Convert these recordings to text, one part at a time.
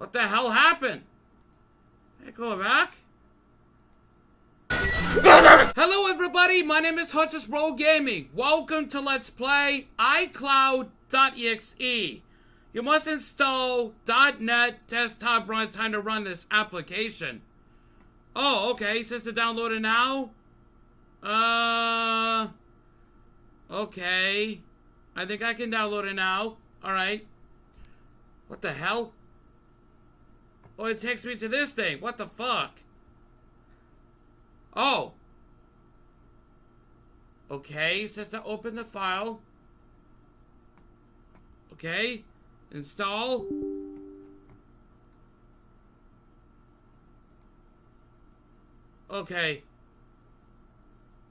What the hell happened? Can I go back? Hello everybody, my name is Hunter's Pro Gaming. Welcome to Let's Play iCloud.EXE. You must install .NET Desktop Runtime to run this application. Oh, okay, it says to download it now? Okay. I think I can download it now. Alright. What the hell? Oh, it takes me to this thing. What the fuck? Oh. Okay, it says to open the file. Okay. Install. Okay.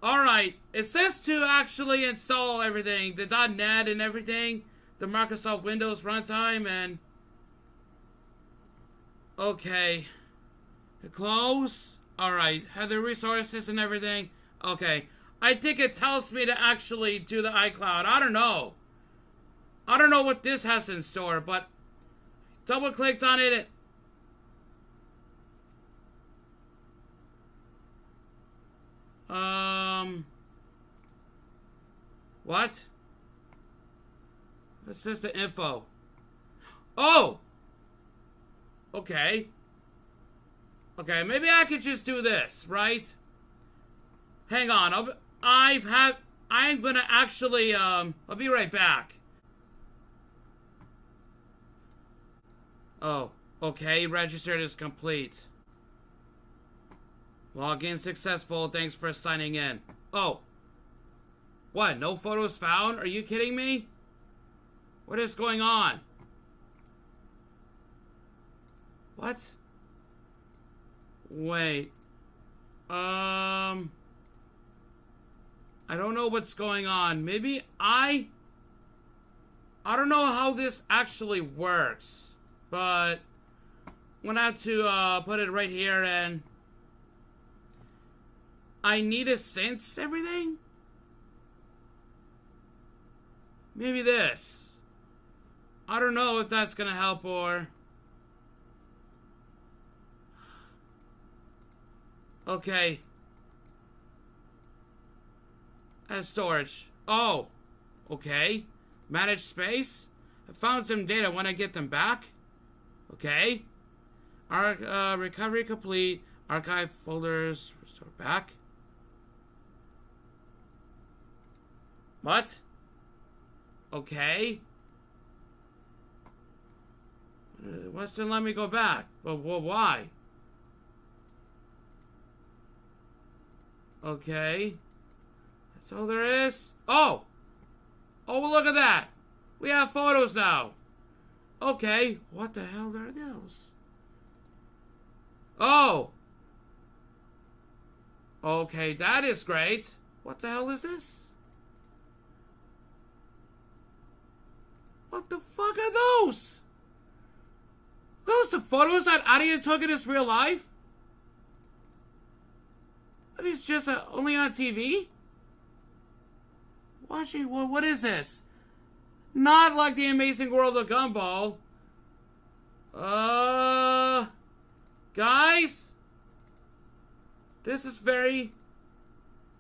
Alright. It says to actually install everything. The .NET and everything. The Microsoft Windows runtime and... Okay. Close. Alright. Have the resources and everything. Okay. I think it tells me to actually do the iCloud. I don't know. I don't know what this has in store, but... Double clicked on it. What? It says the info. Oh! Okay. Okay, maybe I could just do this, right? Hang on, I'm gonna actually, I'll be right back. Oh, okay, registered is complete. Login successful, thanks for signing in. Oh. What, no photos found? Are you kidding me? What is going on? What? Wait. I don't know what's going on. Maybe I don't know how this actually works. But I'm gonna have to put it right here and I need to sense everything? Maybe this. I don't know if that's gonna help or... Okay. And storage. Oh. Okay. Manage space. I found some data when I get them back. Okay. Recovery complete. Archive folders. Restore back. What? Okay. What's to let me go back? Well, why? Okay. That's all there is? Oh! Oh, well, look at that! We have photos now! Okay. What the hell are those? Oh! Okay, that is great. What the hell is this? What the fuck are those? Those the photos that Adyan took in his real life? That is just only on TV? Watching, what is this? Not like the Amazing World of Gumball. Guys? This is very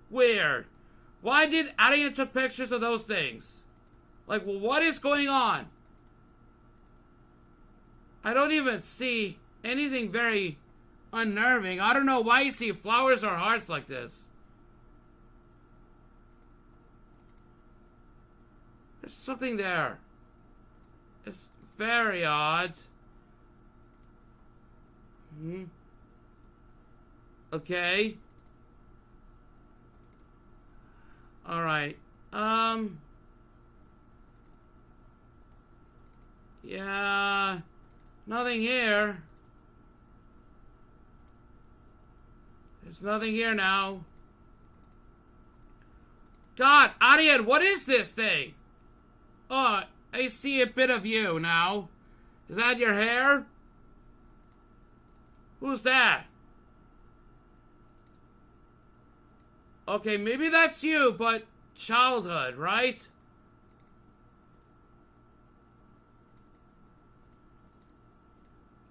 weird. Why did Adyan took pictures of those things? Like, well, what is going on? I don't even see anything very unnerving. I don't know why you see flowers or hearts like this. There's something there. It's very odd. Okay. Alright. Yeah. Nothing here. There's nothing here now. God, Adyan, what is this thing? Oh, I see a bit of you now. Is that your hair? Who's that? Okay, maybe that's you, but childhood, right?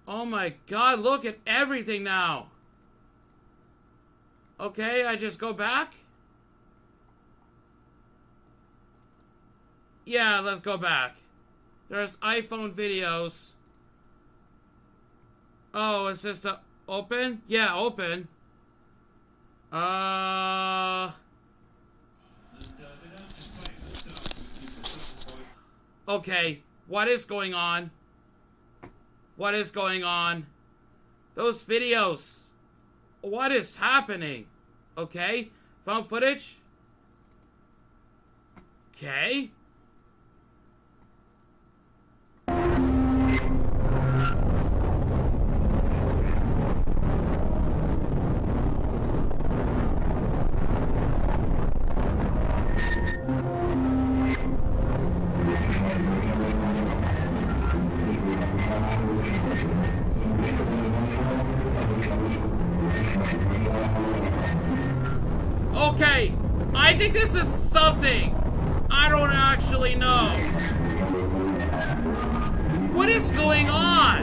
Oh my god, look at everything now. Okay, I just go back? Yeah, let's go back. There's iPhone videos. Oh, is this the open? Yeah, open. Okay, what is going on? What is going on? Those videos. What is happening? Okay, found footage. Okay. Okay, I think this is something. I don't actually know. What is going on?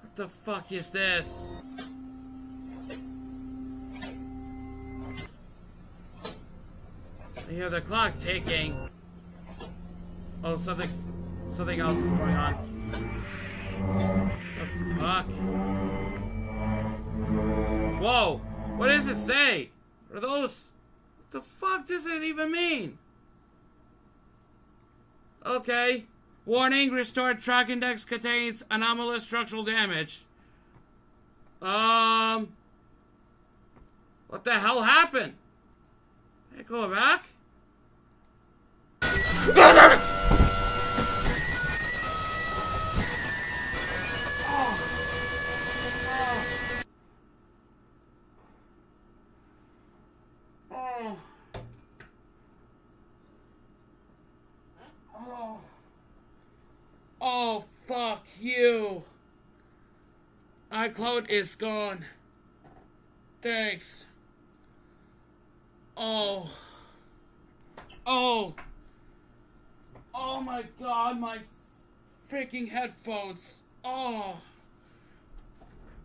What the fuck is this? I hear the clock ticking. Oh, something else is going on. What the fuck? Whoa! What does it say? Are those? What the fuck does it even mean? Okay. Warning, restored track index contains anomalous structural damage. What the hell happened? Can I go back? Oh, fuck you. iCloud is gone. Thanks. Oh. Oh. Oh my god, my freaking headphones. Oh.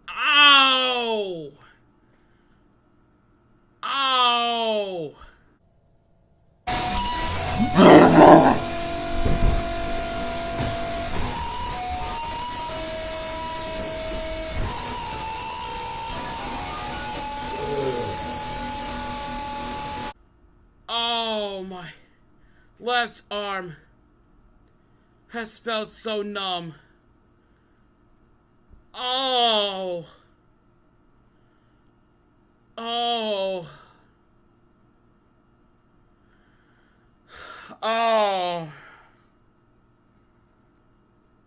Ow. Ow. Oh, my left arm has felt so numb. Oh. Oh. Oh.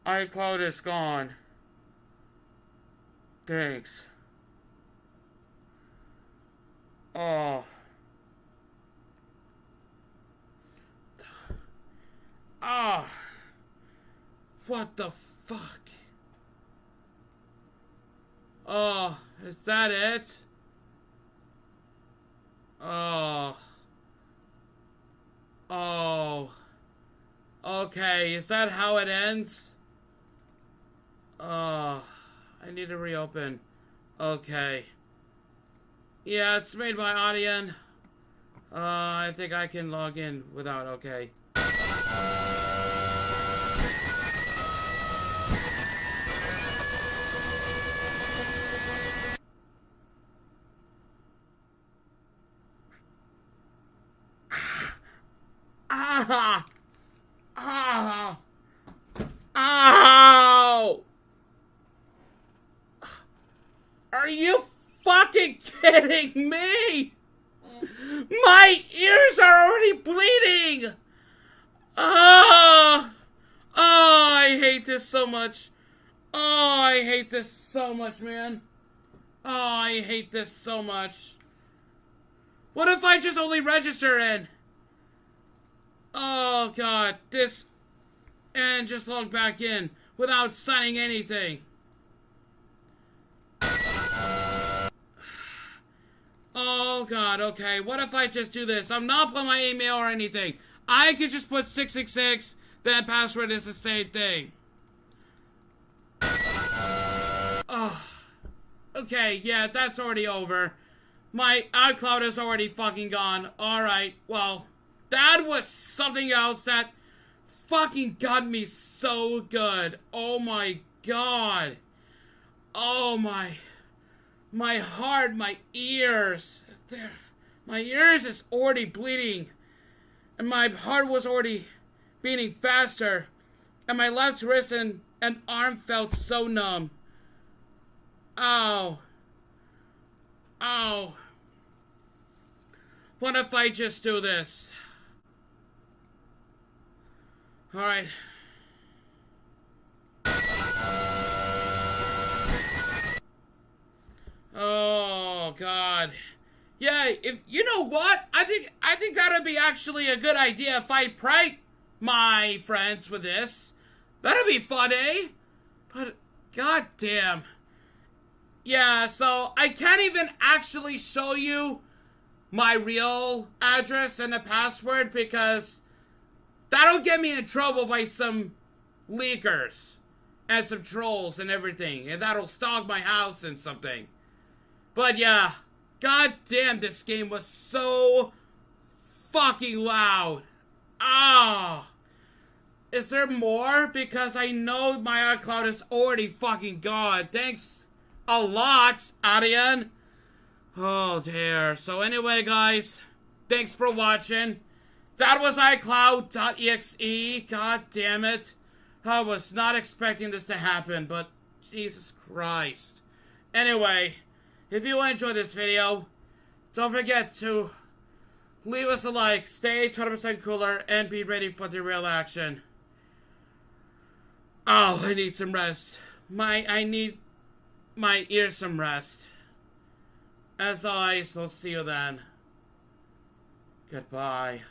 iCloud is gone. Thanks. Oh. Ah. Oh. What the fuck? Oh, is that it? Oh. Oh. Okay, is that how it ends? Oh, I need to reopen. Okay. Yeah, it's made by Adyan. I think I can log in without, okay. Ah! Ah! Ow! Are you fucking kidding me? My ears are already bleeding! Oh! Oh, I hate this so much. Oh, I hate this so much, man. Oh, I hate this so much. What if I just only register in? Oh, God. This... And just log back in without signing anything. Oh, Oh god, okay. What if I just do this? I'm not putting my email or anything. I could just put 666, then password is the same thing. Oh. Okay, yeah, that's already over. My iCloud is already fucking gone. Alright, well, that was something else that fucking got me so good. Oh my god. Oh my heart, my ears. My ears is already bleeding. And my heart was already beating faster. And my left wrist and arm felt so numb. Ow. Ow. What if I just do this? Alright. Oh god. Yeah, if you know what? I think that'd be actually a good idea if I prank my friends with this. That'd be fun, eh? But goddamn. Yeah, so I can't even actually show you my real address and the password because that'll get me in trouble by some leakers and some trolls and everything, and that'll stalk my house and something. But yeah, goddamn, this game was so fucking loud. Ah. Is there more? Because I know my iCloud is already fucking gone. Thanks a lot, Adyan. Oh dear. So anyway, guys, thanks for watching. That was iCloud.EXE. God damn it. I was not expecting this to happen, but Jesus Christ. Anyway, if you enjoyed this video, don't forget to leave us a like, stay 20% cooler, and be ready for the real action. Oh, I need some rest. I need my ears some rest. As always, I'll see you then. Goodbye.